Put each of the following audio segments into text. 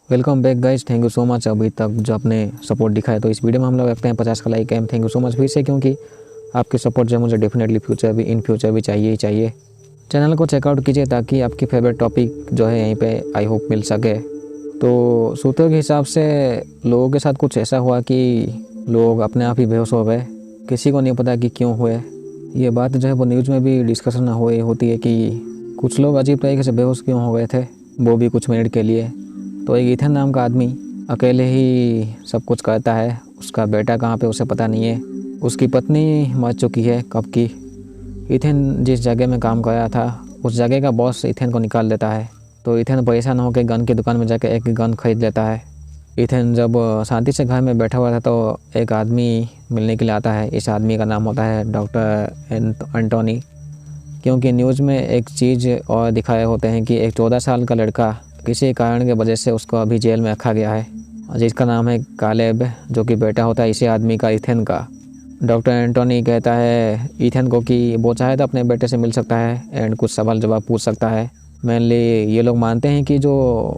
Welcome back guys, thank you so much अभी तक जो आपने सपोर्ट दिखाया। तो इस वीडियो में हम लोग रखते हैं 50 का लाइक एम। थैंक यू सो मच फिर से, क्योंकि आपकी सपोर्ट जो है मुझे डेफिनेटली इन फ्यूचर भी चाहिए ही चाहिए। चैनल को चेकआउट कीजिए ताकि आपकी फेवरेट टॉपिक जो है यहीं पे आई होप मिल सके। तो सूत्रों के हिसाब से लोगों के साथ कुछ ऐसा हुआ कि लोग अपने आप ही बेहोश हो गए, किसी को नहीं पता कि क्यों हुए। ये बात जो है वो न्यूज़ में भी डिस्कशन होती है कि कुछ लोग अजीब तरीके से बेहोश क्यों हो गए थे, वो भी कुछ मिनट के लिए। तो एक इथन नाम का आदमी अकेले ही सब कुछ करता है। उसका बेटा कहाँ पे उसे पता नहीं है, उसकी पत्नी मर चुकी है कब की। इथन जिस जगह में काम कर रहा था उस जगह का बॉस इथन को निकाल देता है। तो इथन परेशान होकर गन की दुकान में जाकर एक गन खरीद लेता है। इथन जब शांति से घर में बैठा हुआ था तो एक आदमी मिलने के लिए आता है। इस आदमी का नाम होता है डॉक्टर एंटोनी। क्योंकि न्यूज़ में एक चीज़ और दिखाए होते हैं कि एक 14 साल का लड़का किसी कारण के वजह से उसको अभी जेल में रखा गया है, जिसका नाम है कालेब, जो कि बेटा होता है इसी आदमी का, इथन का। डॉक्टर एंटोनी कहता है इथन को कि वो चाहे तो अपने बेटे से मिल सकता है एंड कुछ सवाल जवाब पूछ सकता है। मेनली ये लोग मानते हैं कि जो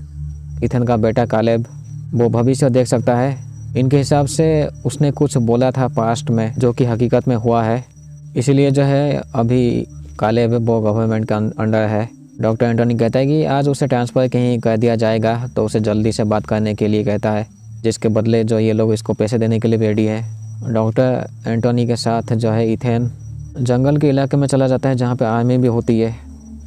इथन का बेटा कालेब वो भविष्य देख सकता है। इनके हिसाब से उसने कुछ बोला था पास्ट में जो कि हकीकत में हुआ है, इसीलिए जो है अभी कालेब वो गवर्नमेंट के अंडर है। डॉक्टर एंटोनी कहता है कि आज उसे ट्रांसफ़र कहीं कर दिया जाएगा, तो उसे जल्दी से बात करने के लिए कहता है, जिसके बदले जो ये लोग इसको पैसे देने के लिए रेडी है। डॉक्टर एंटोनी के साथ जो है इथेन जंगल के इलाके में चला जाता है जहाँ पे आर्मी भी होती है,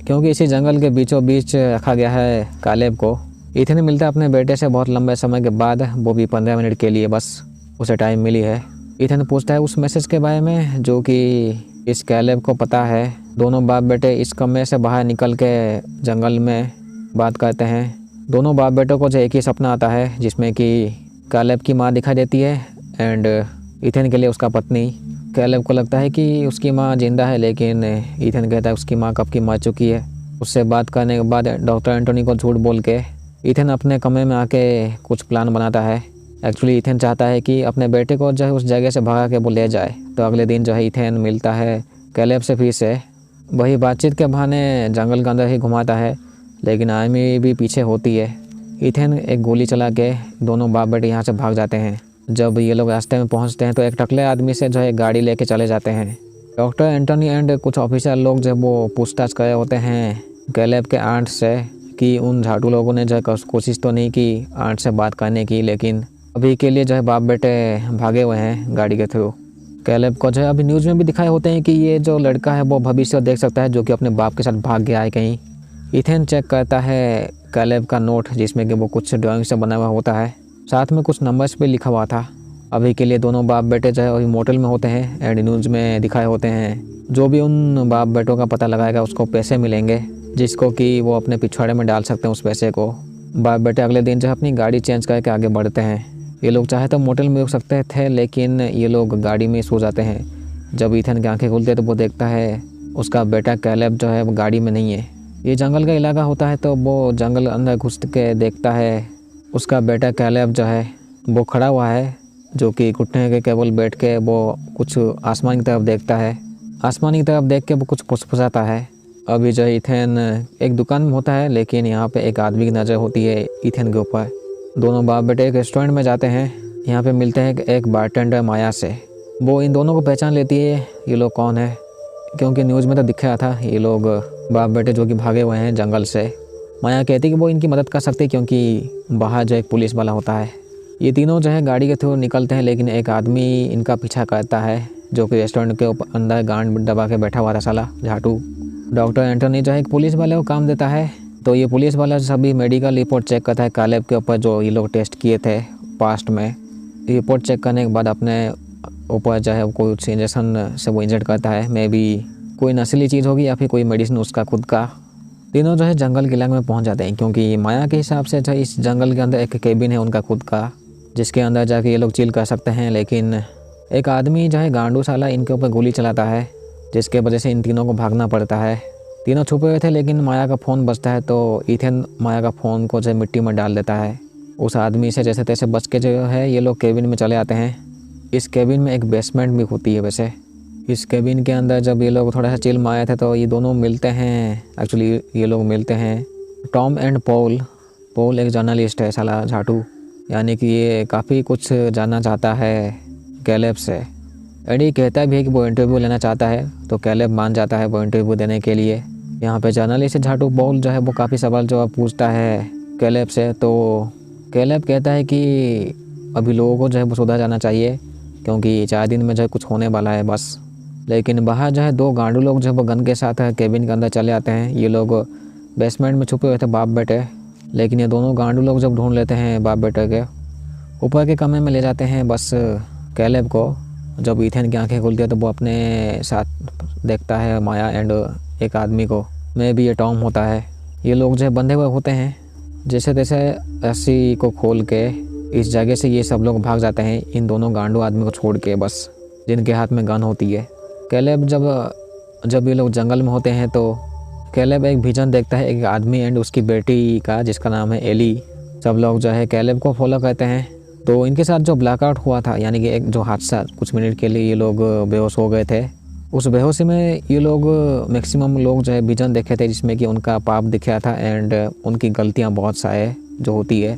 क्योंकि इसी जंगल के बीचों बीच रखा गया है कालेब को। इथेन मिलता है अपने बेटे से बहुत लंबे समय के बाद, वो भी 15 मिनट के लिए बस उसे टाइम मिली है। इथेन पूछता है उस मैसेज के बारे में जो कि इस कालेब को पता है। दोनों बाप बेटे इस कमरे से बाहर निकल के जंगल में बात करते हैं। दोनों बाप बेटों को जो एक ही सपना आता है जिसमें कि कालेब की माँ दिखाई देती है एंड इथेन के लिए उसका पत्नी। कालेब को लगता है कि उसकी माँ जिंदा है, लेकिन इथेन कहता है उसकी माँ कब की मर चुकी है। उससे बात करने के बाद डॉक्टर एंटोनी को झूठ बोल के इथेन अपने कमरे में आके कुछ प्लान बनाता है। एक्चुअली इथेन चाहता है कि अपने बेटे को जो है उस जगह से भगा के वो ले जाए। तो अगले दिन जो है इथेन मिलता है कालेब से फिर से। वही बातचीत के बहाने जंगल के अंदर ही घुमाता है, लेकिन आर्मी भी पीछे होती है। इथेन एक गोली चला के दोनों बाप बेटे यहाँ से भाग जाते हैं। जब ये लोग रास्ते में पहुँचते हैं तो एक टकले आदमी से जो है गाड़ी लेके चले जाते हैं। डॉक्टर एंटोनी एंड कुछ ऑफिसर लोग जो वो पूछताछ करे होते हैं कालेब के आंट से कि उन झाटू लोगों ने जो है कोशिश तो नहीं की आंट से बात करने की, लेकिन अभी के लिए जो है बाप बेटे भागे हुए हैं गाड़ी के थ्रू। कालेब को जो है अभी न्यूज़ में भी दिखाए होते हैं कि ये जो लड़का है वो भविष्य देख सकता है, जो कि अपने बाप के साथ भाग गया है कहीं। इथेन चेक करता है कालेब का नोट जिसमें कि वो कुछ ड्राइंग से बना हुआ होता है, साथ में कुछ नंबर्स भी लिखा हुआ था। अभी के लिए दोनों बाप बेटे जो है अभी मोटल में होते हैं एंड न्यूज़ में दिखाए होते हैं जो भी उन बाप बेटों का पता लगाएगा उसको पैसे मिलेंगे, जिसको कि वो अपने पिछवाड़े में डाल सकते हैं उस पैसे को। बाप बेटे अगले दिन जो है अपनी गाड़ी चेंज करके आगे बढ़ते हैं। ये लोग चाहे तो मोटल में रुक सकते थे, लेकिन ये लोग गाड़ी में सो जाते हैं। जब इथेन की आंखें खुलती है तो वो देखता है उसका बेटा कालेब जो है वो गाड़ी में नहीं है। ये जंगल का इलाका होता है तो वो जंगल अंदर घुस के देखता है उसका बेटा कालेब जो है वो खड़ा हुआ है, जो कि घुटने के केवल बैठ के वो कुछ आसमान की तरफ देखता है। आसमान की तरफ देख के वो कुछ फुसफुसाता है। अभी जो इथेन एक दुकान में होता है, लेकिन यहाँ पे एक आदमी की नज़र होती है इथेन के ऊपर। दोनों बाप बेटे एक रेस्टोरेंट में जाते हैं। यहाँ पे मिलते हैं एक बारटेंडर माया से। वो इन दोनों को पहचान लेती है ये लोग कौन है, क्योंकि न्यूज़ में तो दिखाया था ये लोग बाप बेटे जो कि भागे हुए हैं जंगल से। माया कहती है कि वो इनकी मदद कर सकती है क्योंकि बाहर जो एक पुलिस वाला होता है। ये तीनों जो है गाड़ी के थ्रू निकलते हैं, लेकिन एक आदमी इनका पीछा करता है जो कि रेस्टोरेंट के ऊपर अंदर गांड दबा के बैठा हुआ था, साला झाटू। डॉक्टर एंटोनी जो है एक पुलिस वाले को काम देता है। तो ये पुलिस वाला सभी मेडिकल रिपोर्ट चेक करता है कालेब के ऊपर जो ये लोग टेस्ट किए थे पास्ट में। रिपोर्ट चेक करने के बाद अपने ऊपर जो है कोई इंजेक्शन से वो इंजेक्ट करता है। मे बी कोई नस्ली चीज़ होगी या फिर कोई मेडिसिन उसका खुद का। तीनों जो है जंगल के इलाके में पहुंच जाते हैं, क्योंकि माया के हिसाब से जो इस जंगल के अंदर एक केबिन है उनका खुद का, जिसके अंदर जाके ये लोग चिल कर सकते हैं। लेकिन एक आदमी जो है गांडू साला इनके ऊपर गोली चलाता है, जिसके वजह से इन तीनों को भागना पड़ता है। तीनों छुपे हुए थे, लेकिन माया का फ़ोन बजता है तो इथेन माया का फ़ोन को जो मिट्टी में डाल देता है। उस आदमी से जैसे तैसे बच के जो है ये लोग केबिन में चले आते हैं। इस केबिन में एक बेसमेंट भी होती है। वैसे इस केबिन के अंदर जब ये लोग थोड़ा सा चिल मारे थे तो ये दोनों मिलते हैं। एक्चुअली ये लोग मिलते हैं टॉम एंड पॉल, पॉल एक जर्नलिस्ट है साला झाटू, यानी कि ये काफ़ी कुछ जानना चाहता है कैलेब से। एडी कहता भी है कि वो इंटरव्यू लेना चाहता है, तो कैलेब मान जाता है वो इंटरव्यू देने के लिए। यहाँ पे जर्नलिस्ट झाटू पॉल जो है वो काफ़ी सवाल जवाब पूछता है कैलेब से। तो कैलेब कहता है कि अभी लोगों को जो है वो सुधर जाना चाहिए, क्योंकि 4 दिन में जो है कुछ होने वाला है बस। लेकिन बाहर जो है 2 गांडू लोग जो है वो गन के साथ केबिन के अंदर चले आते हैं। ये लोग बेसमेंट में छुपे हुए थे बाप बेटे, लेकिन ये दोनों गांडू लोग जब ढूंढ लेते हैं बाप बेटे के, ऊपर के कमरे में ले जाते हैं बस कैलेब को। जब इथेन की आंखें खुलती है तो वो अपने साथ देखता है माया एंड एक आदमी को, में भी ये टॉम होता है। ये लोग जो है बंधे हुए होते हैं, जैसे तैसे रस्सी को खोल के इस जगह से ये सब लोग भाग जाते हैं, इन दोनों गांडू आदमी को छोड़ के बस, जिनके हाथ में गन होती है। कैलेब जब ये लोग जंगल में होते हैं तो कैलेब एक विजन देखता है एक आदमी एंड उसकी बेटी का, जिसका नाम है एली। सब लोग जो है कैलेब को फॉलो करते हैं। तो इनके साथ जो ब्लैकआउट हुआ था, यानी कि एक जो हादसा, कुछ मिनट के लिए ये लोग बेहोश हो गए थे, उस बेहोशी में ये लोग मैक्सिमम लोग जो है विजन देखे थे, जिसमें कि उनका पाप दिखा था एंड उनकी गलतियाँ बहुत सारे जो होती है।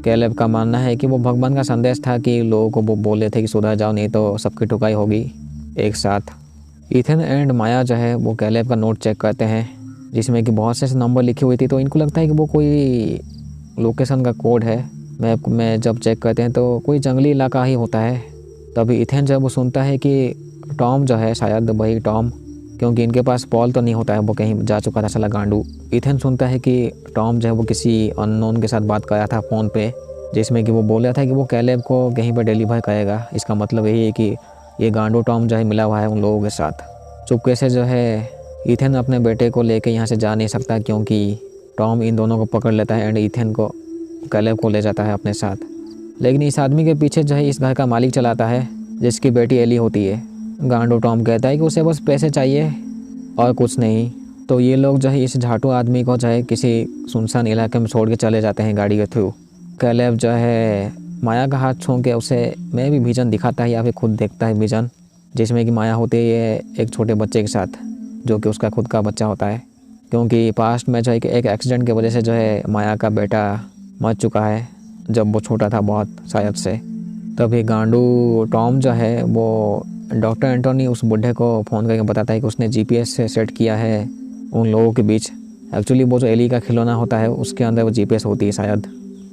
कैलेब का मानना है कि वो भगवान का संदेश था कि लोगों को वो बोले थे कि सुधर जाओ, नहीं तो सबकी ठुकाई होगी एक साथ। इथेन एंड माया जो है वो कैलेब का नोट चेक करते हैं, जिसमें कि बहुत से नंबर लिखी हुई थी। तो इनको लगता है कि वो कोई लोकेशन का कोड है। मैप में जब चेक करते हैं तो कोई जंगली इलाका ही होता है। तभी इथेन जब वो सुनता है कि टॉम जो है, शायद वही टॉम, क्योंकि इनके पास पॉल तो नहीं होता है, वो कहीं जा चुका था साला गांडू। इथेन सुनता है कि टॉम जो है वो किसी अननोन के साथ बात कर रहा था फ़ोन पे, जिसमें कि वो बोल रहा था कि वो कैलेब को कहीं पर डिलीवर करेगा। इसका मतलब यही है कि ये गांडू टॉम जो है मिला हुआ है उन लोगों के साथ। चुपके से जो है इथेन अपने बेटे को लेके यहाँ से जा नहीं सकता, क्योंकि टॉम इन दोनों को पकड़ लेता है एंड इथेन को, कैलेब को ले जाता है अपने साथ। लेकिन इस आदमी के पीछे जो है इस घर का मालिक चलाता है, जिसकी बेटी एली होती है। गांडू टॉम कहता है कि उसे बस पैसे चाहिए और कुछ नहीं। तो ये लोग जो है इस झाटू आदमी को जो है किसी सुनसान इलाके में छोड़ के चले जाते हैं गाड़ी के थ्रू। कैलेब जो है माया का हाथ छू के उसे मैं भी विजन दिखाता है या फिर खुद देखता है विजन, जिसमें कि माया होती है एक छोटे बच्चे के साथ, जो कि उसका खुद का बच्चा होता है। क्योंकि पास्ट में जो है कि एक एक्सीडेंट की वजह से जो है माया का बेटा मर चुका है जब वो छोटा था बहुत शायद से। तभी गांडू टॉम जो है वो डॉक्टर एंटोनी उस बूढ़े को फ़ोन करके बताता है कि उसने जीपीएस से सेट किया है उन लोगों के बीच। एक्चुअली वो जो एली का खिलौना होता है उसके अंदर वो जीपीएस होती है शायद।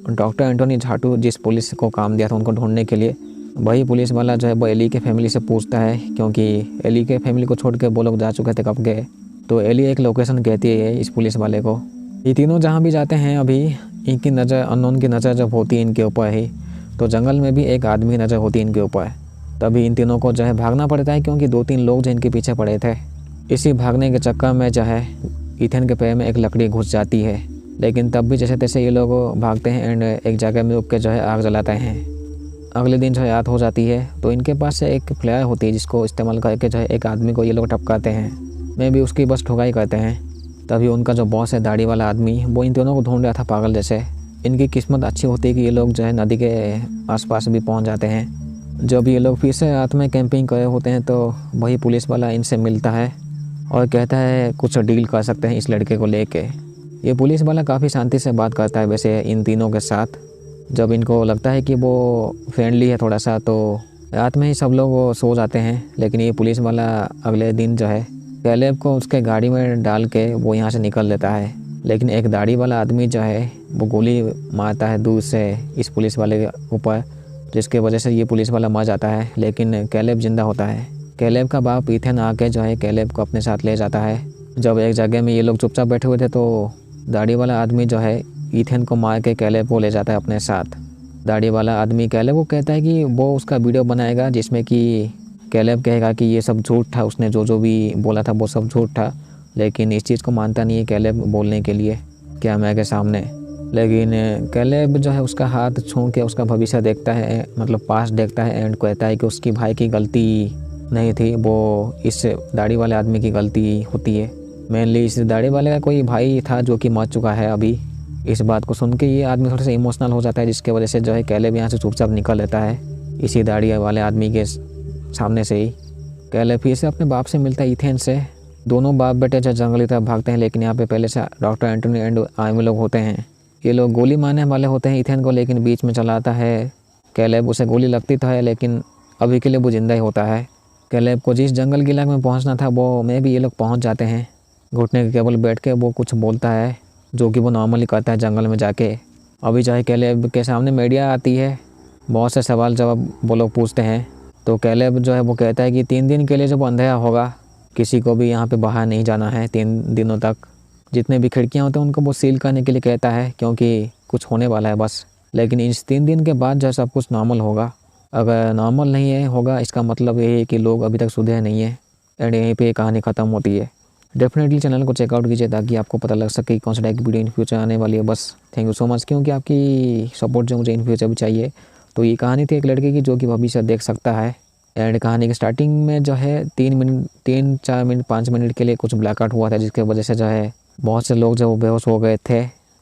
डॉक्टर एंटोनी झाटू जिस पुलिस को काम दिया था उनको ढूंढने के लिए, वही पुलिस वाला जो है वो एली के फैमिली से पूछता है, क्योंकि एली के फैमिली को छोड़ के वो लोग जा चुके थे कब गए। तो एली एक लोकेशन कहती है इस पुलिस वाले को। ये तीनों जहाँ भी जाते हैं अभी इनकी नज़र, अननोन की नज़र जब होती है इनके ऊपर ही, तो जंगल में भी एक आदमी की नज़र होती है इनके ऊपर। तभी इन तीनों को जो है भागना पड़ता है, क्योंकि 2-3 लोग जो इनके पीछे पड़े थे। इसी भागने के चक्कर में जो है इथेन के पैर में एक लकड़ी घुस जाती है। लेकिन तब भी जैसे तैसे ये लोग भागते हैं एंड एक जगह में रुक के जो है आग जलाते हैं। अगले दिन जो है रात हो जाती है, तो इनके पास से एक फ्लेयर होती है जिसको इस्तेमाल करके जो है एक आदमी को ये लोग टपकाते हैं। मैं भी उसकी बस ठुकाई करते हैं। तभी उनका जो बॉस है दाढ़ी वाला आदमी, वो इन दोनों को ढूंढ रहा था पागल जैसे। इनकी किस्मत अच्छी होती है कि ये लोग जो है नदी के आसपास भी पहुंच जाते हैं। जब ये लोग फिर से रात में कैंपिंग करे होते हैं तो वही पुलिस वाला इनसे मिलता है और कहता है कुछ डील कर सकते हैं इस लड़के को लेके। ये पुलिस वाला काफ़ी शांति से बात करता है वैसे इन तीनों के साथ। जब इनको लगता है कि वो फ्रेंडली है थोड़ा सा, तो रात में ही सब लोग सो जाते हैं। लेकिन ये पुलिस वाला अगले दिन जो है कैलेब को उसके गाड़ी में डाल के वो यहाँ से निकल लेता है। लेकिन एक दाढ़ी वाला आदमी जो है वो गोली मारता है दूर से इस पुलिस वाले के ऊपर, जिसके वजह से ये पुलिस वाला मर जाता है। लेकिन कैलेब जिंदा होता है। कैलेब का बाप इथेन आके जो है कैलेब को अपने साथ ले जाता है। जब एक जगह में ये लोग चुपचाप बैठे हुए थे तो दाढ़ी वाला आदमी जो है इथेन को मार के कैलेब को ले जाता है अपने साथ। दाढ़ी वाला आदमी कैलेब को कहता है कि वो उसका वीडियो बनाएगा, जिसमें कि कैलेब कहेगा कि ये सब झूठ था, उसने जो भी बोला था वो सब झूठ था। लेकिन इस चीज़ को मानता नहीं है कैलेब बोलने के लिए कैमरे के सामने। लेकिन कैलेब जो है उसका हाथ छू के उसका भविष्य देखता है, मतलब पास्ट देखता है एंड कहता है कि उसकी भाई की गलती नहीं थी, वो इस दाढ़ी वाले आदमी की गलती होती है। मेनली इस दाढ़ी वाले का कोई भाई था जो कि मर चुका है अभी। इस बात को सुन के ये आदमी थोड़ा सा इमोशनल हो जाता है, जिसके वजह से जो है कैलेब यहाँ से चुपचाप निकल लेता है इसी दाढ़ी वाले आदमी के सामने से ही। कैलेब फिर से अपने बाप से मिलता है इथेन से। दोनों बाप बेटे जो जंगली तरफ भागते हैं, लेकिन यहाँ पे पहले से डॉक्टर एंटोनी एंड आर्मी लोग होते हैं। ये लोग गोली मारने वाले होते हैं इथेन को, लेकिन बीच में चला आता है कैलेब। उसे गोली लगती तो है लेकिन अभी के लिए वो जिंदा ही होता है। कैलेब को जिस जंगल की इलाके में पहुंचना था वो में भी ये लोग पहुंच जाते हैं। घुटने के केबल बैठ के वो कुछ बोलता है जो कि वो नॉर्मली करता है जंगल में जाके। अभी चाहे कैलेब के सामने मीडिया आती है, बहुत से सवाल जवाब वो लोग पूछते हैं। तो कैलेब जो है वो कहता है कि 3 दिन के लिए जब अंधेरा होगा किसी को भी यहाँ पे बाहर नहीं जाना है 3 दिनों तक। जितने भी खिड़कियाँ होते हैं उनको वो सील करने के लिए कहता है क्योंकि कुछ होने वाला है बस। लेकिन इस 3 दिन के बाद जो सब कुछ नॉर्मल होगा। अगर नॉर्मल नहीं है होगा इसका मतलब ये है कि लोग अभी तक सुधरे नहीं है। एंड यहीं पे कहानी ख़त्म होती है। डेफिनेटली चैनल को चेकआउट कीजिए ताकि आपको पता लग सके कौन सा टाइप की वीडियो इन फ्यूचर आने वाली है। बस थैंक यू सो मच, क्योंकि आपकी सपोर्ट जो मुझे इन फ्यूचर भी चाहिए। तो ये कहानी थी एक लड़के की जो कि भविष्य देख सकता है। एंड कहानी के स्टार्टिंग में जो है 3 4 मिनट 5 मिनट के लिए कुछ ब्लैकआउट हुआ था जिसकी वजह से जो है बहुत से लोग जो वो बेहोश हो गए थे।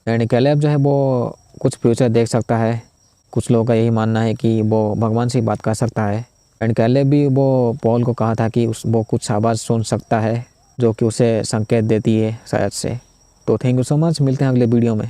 एंड कैलेब जो है वो कुछ फ्यूचर देख सकता है। कुछ लोगों का यही मानना है कि वो भगवान से ही बात कर सकता है। एंड कैलेब भी वो पॉल को कहा था कि वो कुछ आवाज़ सुन सकता है जो कि उसे संकेत देती है शायद से। तो थैंक यू सो मच, मिलते हैं अगले वीडियो में।